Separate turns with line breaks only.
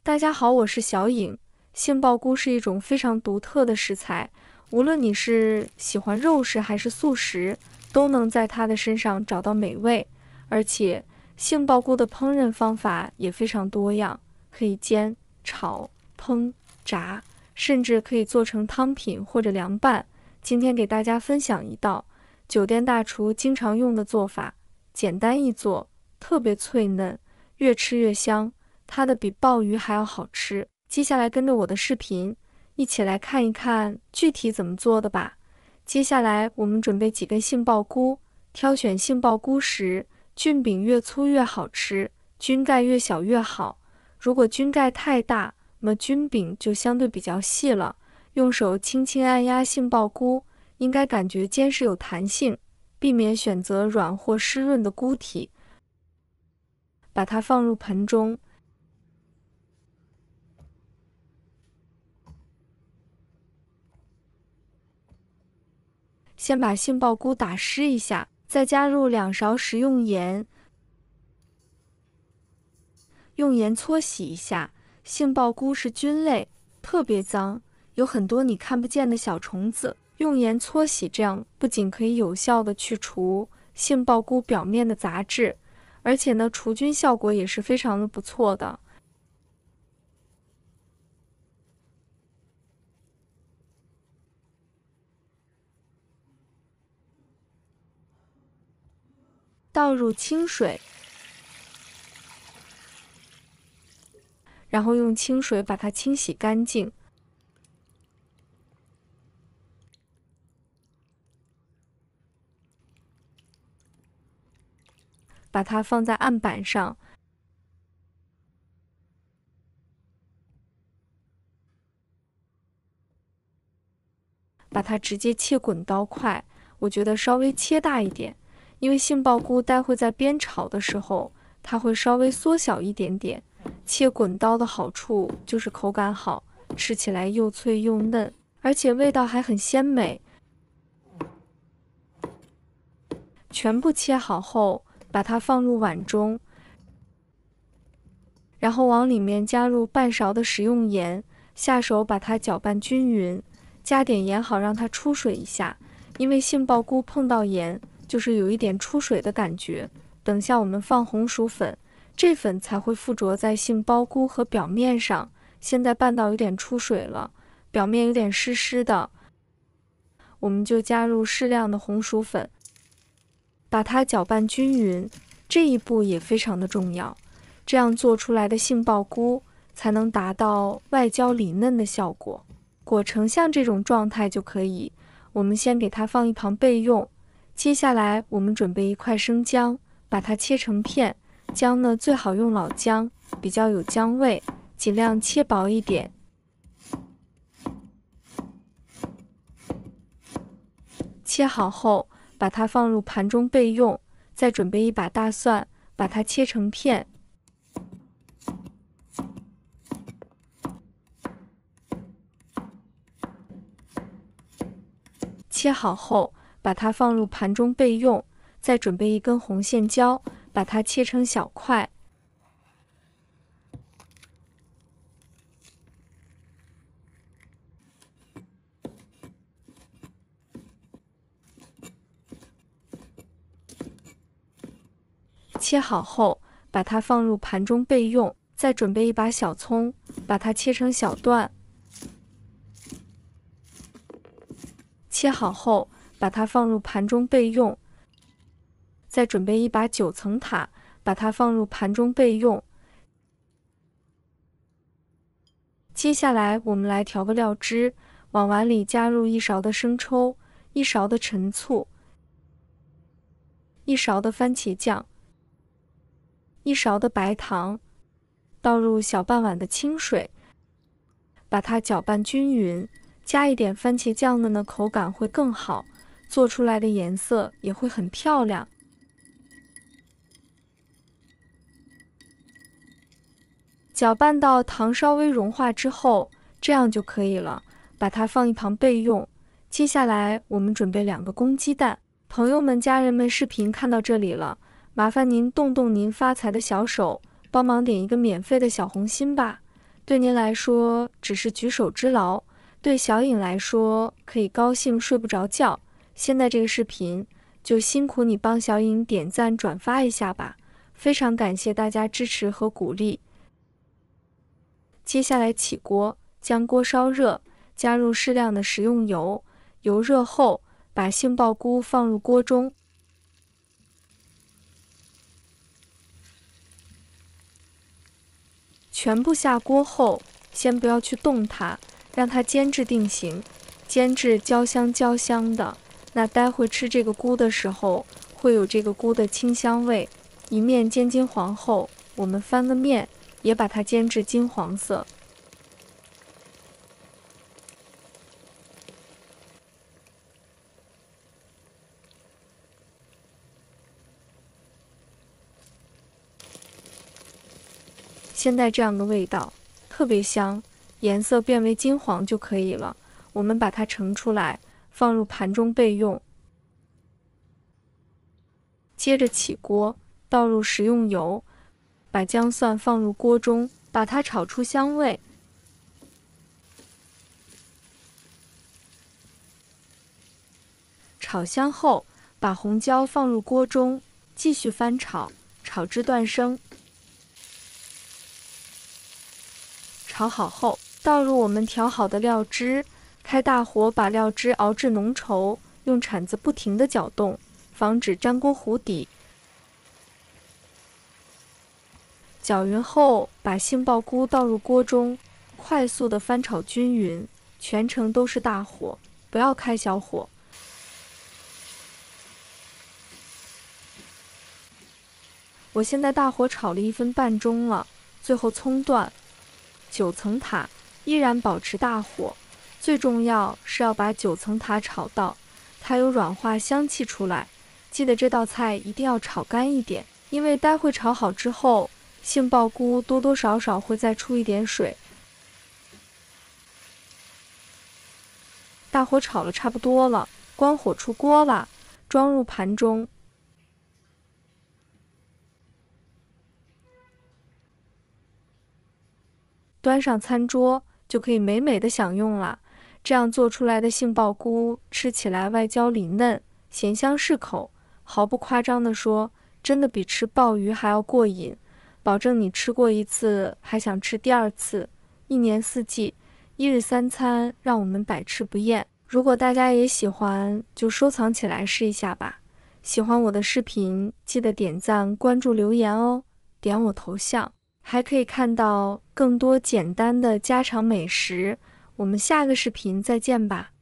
大家好，我是小颖。杏鲍菇是一种非常独特的食材，无论你是喜欢肉食还是素食，都能在它的身上找到美味。而且，杏鲍菇的烹饪方法也非常多样，可以煎、炒、烹、炸，甚至可以做成汤品或者凉拌。今天给大家分享一道酒店大厨经常用的做法，简单易做，特别脆嫩，越吃越香。它的比鲍鱼还要好吃。接下来跟着我的视频，一起来看一看具体怎么做的吧。接下来我们准备几根杏鲍菇，挑选杏鲍菇时，菌柄越粗越好吃，菌盖越小越好。如果菌盖太大，那么菌柄就相对比较细了。用手轻轻按压杏鲍菇，应该感觉坚实有弹性，避免选择软或湿润的菇体。把它放入盆中。先把杏鲍菇打湿一下，再加入2勺食用盐，用盐搓洗一下。杏鲍菇是菌类，特别脏，有很多你看不见的小虫子。用盐搓洗，这样不仅可以有效的去除杏鲍菇表面的杂质，而且呢，除菌效果也是非常的不错的。倒入清水，然后用清水把它清洗干净。把它放在案板上，把它直接切滚刀块，我觉得稍微切大一点，因为杏鲍菇待会在煸炒的时候，它会稍微缩小一点点。切滚刀的好处就是口感好，吃起来又脆又嫩，而且味道还很鲜美。全部切好后，把它放入碗中，然后往里面加入半勺的食用盐，下手把它搅拌均匀，加点盐好让它出水一下，因为杏鲍菇碰到盐就是有一点出水的感觉。等下我们放红薯粉，这粉才会附着在杏鲍菇和表面上。现在拌到有点出水了，表面有点湿湿的，我们就加入适量的红薯粉，把它搅拌均匀。这一步也非常的重要，这样做出来的杏鲍菇才能达到外焦里嫩的效果。裹成像这种状态就可以，我们先给它放一旁备用。接下来我们准备一块生姜，把它切成片。姜呢，最好用老姜，比较有姜味，尽量切薄一点。切好后，把它放入盘中备用。再准备一把大蒜，把它切成片。切好后，把它放入盘中备用。再准备一根红线椒，把它切成小块。切好后，把它放入盘中备用。再准备一把小葱，把它切成小段。切好后，把它放入盘中备用。再准备一把9层塔，把它放入盘中备用。接下来我们来调个料汁，往碗里加入1勺的生抽，1勺的陈醋，1勺的番茄酱，1勺的白糖，倒入小半碗的清水，把它搅拌均匀。加一点番茄酱的呢，口感会更好，做出来的颜色也会很漂亮。搅拌到糖稍微融化之后，这样就可以了，把它放一旁备用。接下来我们准备2个公鸡蛋。朋友们、家人们，视频看到这里了，麻烦您动动您发财的小手，帮忙点一个免费的小红心吧。对您来说只是举手之劳，对小颖来说可以高兴睡不着觉。现在这个视频就辛苦你帮小颖点赞转发一下吧，非常感谢大家支持和鼓励。接下来起锅，将锅烧热，加入适量的食用油，油热后把杏鲍菇放入锅中，全部下锅后，先不要去动它，让它煎至定型，煎至焦香焦香的。那待会吃这个菇的时候，会有这个菇的清香味。一面煎金黄后，我们翻个面，也把它煎至金黄色。现在这样的味道特别香，颜色变为金黄就可以了。我们把它盛出来，放入盘中备用。接着起锅，倒入食用油，把姜蒜放入锅中，把它炒出香味。炒香后，把红椒放入锅中，继续翻炒，炒至断生。炒好后，倒入我们调好的料汁，开大火把料汁熬至浓稠，用铲子不停地搅动，防止粘锅糊底。搅匀后，把杏鲍菇倒入锅中，快速地翻炒均匀，全程都是大火，不要开小火。我现在大火炒了1分半钟了，最后葱段。9层塔依然保持大火，最重要是要把9层塔炒到它有软化香气出来。记得这道菜一定要炒干一点，因为待会炒好之后，杏鲍菇多多少少会再出一点水。大火炒了差不多了，关火出锅了，装入盘中。端上餐桌就可以美美的享用了。这样做出来的杏鲍菇吃起来外焦里嫩，咸香适口，毫不夸张地说，真的比吃鲍鱼还要过瘾，保证你吃过1次还想吃第2次。1年4季，1日3餐，让我们百吃不厌。如果大家也喜欢，就收藏起来试一下吧。喜欢我的视频，记得点赞、关注、留言哦，点我头像。还可以看到更多简单的家常美食，我们下个视频再见吧。